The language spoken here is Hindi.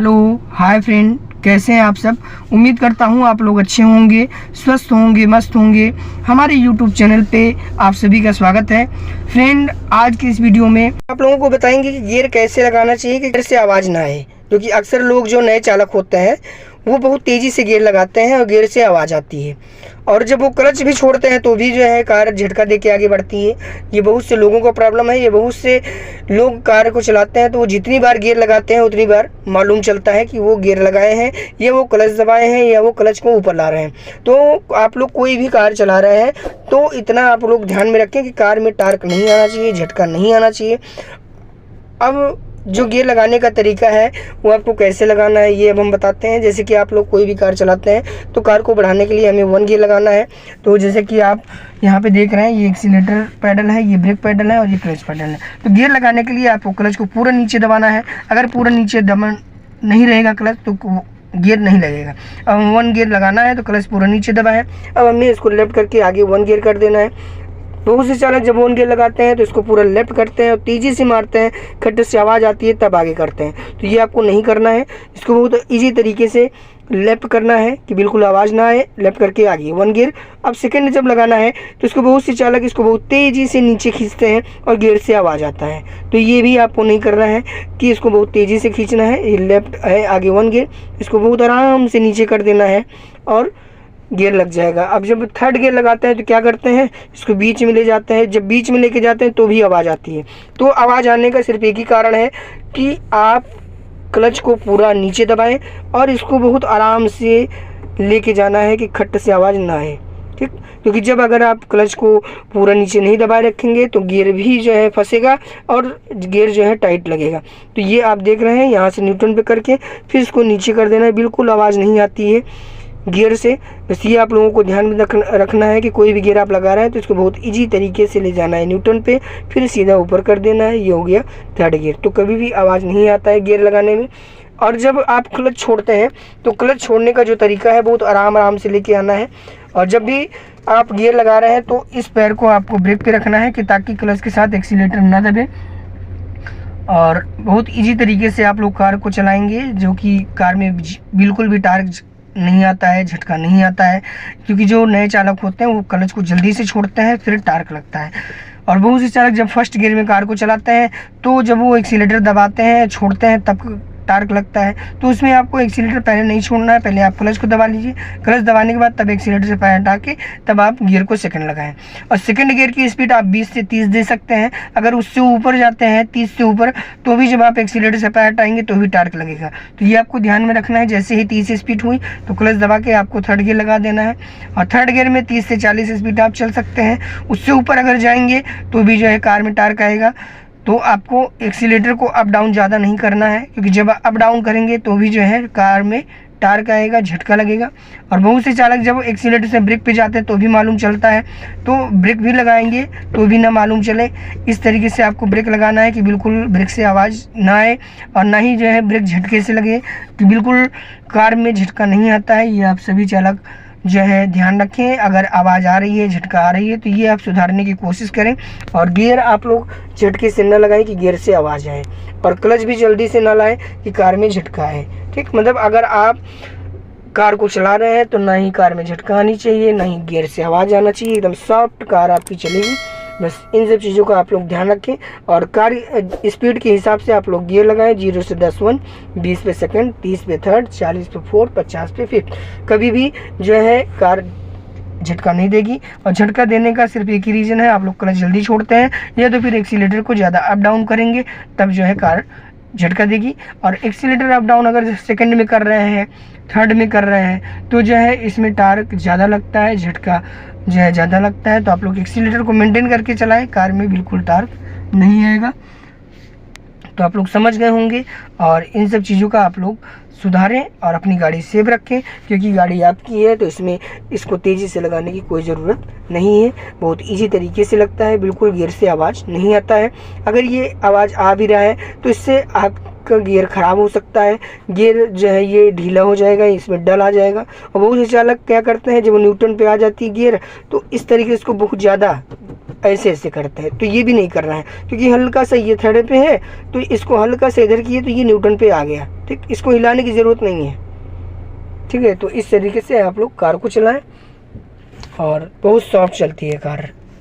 हेलो हाय फ्रेंड, कैसे हैं आप सब। उम्मीद करता हूं आप लोग अच्छे होंगे, स्वस्थ होंगे, मस्त होंगे। हमारे यूट्यूब चैनल पे आप सभी का स्वागत है। फ्रेंड, आज की इस वीडियो में आप लोगों को बताएंगे कि गियर कैसे लगाना चाहिए कि गियर से आवाज़ ना आए, क्योंकि अक्सर लोग जो नए चालक होते हैं वो बहुत तेज़ी से गियर लगाते हैं और गियर से आवाज़ आती है, और जब वो क्लच भी छोड़ते हैं तो भी जो है कार झटका दे के आगे बढ़ती है। ये बहुत से लोगों का प्रॉब्लम है। ये बहुत से लोग कार को चलाते हैं तो वो जितनी बार गियर लगाते हैं उतनी बार मालूम चलता है कि वो गियर लगाए हैं या वो क्लच दबाए हैं या वो क्लच को ऊपर ला रहे हैं। तो आप लोग कोई भी कार चला रहे हैं तो इतना आप लोग ध्यान में रखें कि कार में टार्क नहीं आना चाहिए, झटका नहीं आना चाहिए। अब जो गियर लगाने का तरीका है वो आपको कैसे लगाना है ये अब हम बताते हैं। जैसे कि आप लोग कोई भी कार चलाते हैं तो कार को बढ़ाने के लिए हमें 1 गियर लगाना है। तो जैसे कि आप यहाँ पे देख रहे हैं, ये एक्सीलेटर पैडल है, ये ब्रेक पैडल है और ये क्लच पैडल है। तो गियर लगाने के लिए आपको क्लच को पूरा नीचे दबाना है। अगर पूरा नीचे दबा नहीं रहेगा क्लच तो गियर नहीं लगेगा। अब 1 गियर लगाना है तो क्लच पूरा नीचे दबा है। अब हमें इसको लेफ्ट करके आगे 1 गियर कर देना है। बहुत से चालक जब 1 गियर लगाते हैं तो इसको पूरा लेफ्ट करते हैं और तेज़ी से मारते हैं, खट्टे से आवाज़ आती है तब आगे करते हैं। तो ये आपको नहीं करना है। इसको बहुत ईजी तरीके से लेफ्ट करना है कि बिल्कुल आवाज़ ना आए। लेफ्ट करके आगे 1 गियर। अब सेकंड जब लगाना है तो इसको बहुत से चालक इसको बहुत तेज़ी से नीचे खींचते हैं और गियर से आवाज़ आता है। तो ये भी आपको नहीं करना है कि इसको बहुत तेज़ी से खींचना है। ये लेफ्ट है, आगे 1 गियर, इसको बहुत आराम से नीचे कर देना है और गियर लग जाएगा। अब जब 3rd गियर लगाते हैं तो क्या करते हैं, इसको बीच में ले जाते हैं। जब बीच में लेके जाते हैं तो भी आवाज़ आती है। तो आवाज़ आने का सिर्फ एक ही कारण है कि आप क्लच को पूरा नीचे दबाएं और इसको बहुत आराम से लेके जाना है कि खट से आवाज़ ना आए, ठीक। क्योंकि जब अगर आप क्लच को पूरा नीचे नहीं दबाए रखेंगे तो गियर भी जो है फंसेगा और गियर जो है टाइट लगेगा। तो ये आप देख रहे हैं, यहाँ से न्यूट्रल पे करके फिर इसको नीचे कर देना है। बिल्कुल आवाज़ नहीं आती है गियर से। बस ये आप लोगों को ध्यान में रखना है कि कोई भी गियर आप लगा रहे हैं तो इसको बहुत इजी तरीके से ले जाना है न्यूट्रल पे, फिर सीधा ऊपर कर देना है। ये हो गया 3rd गियर। तो कभी भी आवाज़ नहीं आता है गियर लगाने में। और जब आप क्लच छोड़ते हैं तो क्लच छोड़ने का जो तरीका है बहुत आराम से लेके आना है। और जब भी आप गियर लगा रहे हैं तो इस पैर को आपको ब्रेक पे रखना है कि ताकि क्लच के साथ एक्सीलेटर ना दबे। और बहुत ईजी तरीके से आप लोग कार को चलाएंगे, जो कि कार में बिल्कुल भी टार्क नहीं आता है, झटका नहीं आता है। क्योंकि जो नए चालक होते हैं वो क्लच को जल्दी से छोड़ते हैं, फिर टार्क लगता है। और बहुत से चालक जब 1st गियर में कार को चलाते हैं तो जब वो एक्सीलेटर दबाते हैं, छोड़ते हैं, तब टार्क लगता है। तो उसमें आपको एक्सीलेटर पहले नहीं छोड़ना है, पहले आप क्लच को दबा लीजिए। क्लच दबाने के बाद तब एक्सीलेटर से पैर हटा के तब आप गियर को सेकंड लगाएं। और सेकंड गियर की स्पीड आप 20 से 30 दे सकते हैं। अगर उससे ऊपर जाते हैं 30 से ऊपर तो भी जब आप एक्सीलेटर से पैर हटाएंगे तो भी टार्क लगेगा। तो ये आपको ध्यान में रखना है। जैसे ही 30 स्पीड हुई तो क्लच दबा के आपको 3rd गियर लगा देना है। और 3rd गियर में 30 से 40 स्पीड आप चल सकते हैं। उससे ऊपर अगर जाएंगे तो भी जो है कार में टार्क आएगा। तो आपको एक्सीलेटर को अप डाउन ज़्यादा नहीं करना है, क्योंकि जब अप डाउन करेंगे तो भी जो है कार में टार्क आएगा, झटका लगेगा। और बहुत से चालक जब एक्सीलेटर से ब्रेक पे जाते हैं तो भी मालूम चलता है, तो ब्रेक भी लगाएंगे तो भी ना मालूम चले। इस तरीके से आपको ब्रेक लगाना है कि बिल्कुल ब्रेक से आवाज़ ना आए और ना ही जो है ब्रेक झटके से लगे, कि बिल्कुल कार में झटका नहीं आता है। ये आप सभी चालक जो है ध्यान रखें। अगर आवाज़ आ रही है, झटका आ रही है, तो ये आप सुधारने की कोशिश करें। और गियर आप लोग झटके से न लगाएं कि गियर से आवाज़ आए, और क्लच भी जल्दी से ना लाएं कि कार में झटका आए, ठीक। मतलब अगर आप कार को चला रहे हैं तो ना ही कार में झटका आनी चाहिए, ना ही गियर से आवाज़ आना चाहिए। एकदम सॉफ्ट कार आपकी चलेगी। बस इन सब चीज़ों का आप लोग ध्यान रखें। और कार स्पीड के हिसाब से आप लोग गियर लगाएं। 0 से 10 1, 20 पे सेकंड, 30 पे 3rd, 40 पे 4th, 50 पे 5th। कभी भी जो है कार झटका नहीं देगी। और झटका देने का सिर्फ एक ही रीज़न है, आप लोग क्लच जल्दी छोड़ते हैं या तो फिर एक्सीलेटर को ज़्यादा अप डाउन करेंगे, तब जो है कार झटका देगी। और एक्सीलेटर अप डाउन अगर 2nd में कर रहे हैं, 3rd में कर रहे हैं तो जो है इसमें टार्क ज़्यादा लगता है, झटका जो है ज़्यादा लगता है। तो आप लोग एक्सीलेटर को मेंटेन करके चलाएं, कार में बिल्कुल टार्क नहीं आएगा। तो आप लोग समझ गए होंगे। और इन सब चीज़ों का आप लोग सुधारें और अपनी गाड़ी सेफ रखें, क्योंकि गाड़ी आपकी है तो इसमें इसको तेज़ी से लगाने की कोई ज़रूरत नहीं है। बहुत इजी तरीके से लगता है, बिल्कुल गियर से आवाज़ नहीं आता है। अगर ये आवाज़ आ भी रहा है तो इससे आपका गियर ख़राब हो सकता है। गियर जो है ये ढीला हो जाएगा, इसमें डल आ जाएगा। और बहुत से चालक क्या करते हैं, जब न्यूट्रल पे आ जाती है गियर तो इस तरीके से इसको बहुत ज़्यादा ऐसे ऐसे करते हैं। तो ये भी नहीं करना है, क्योंकि हल्का सा ये थर्ड पे है तो इसको हल्का सा इधर किए तो ये न्यूटन पे आ गया। ठीक, इसको हिलाने की ज़रूरत नहीं है। ठीक है, तो इस तरीके से आप लोग कार को चलाएं और बहुत सॉफ्ट चलती है कार।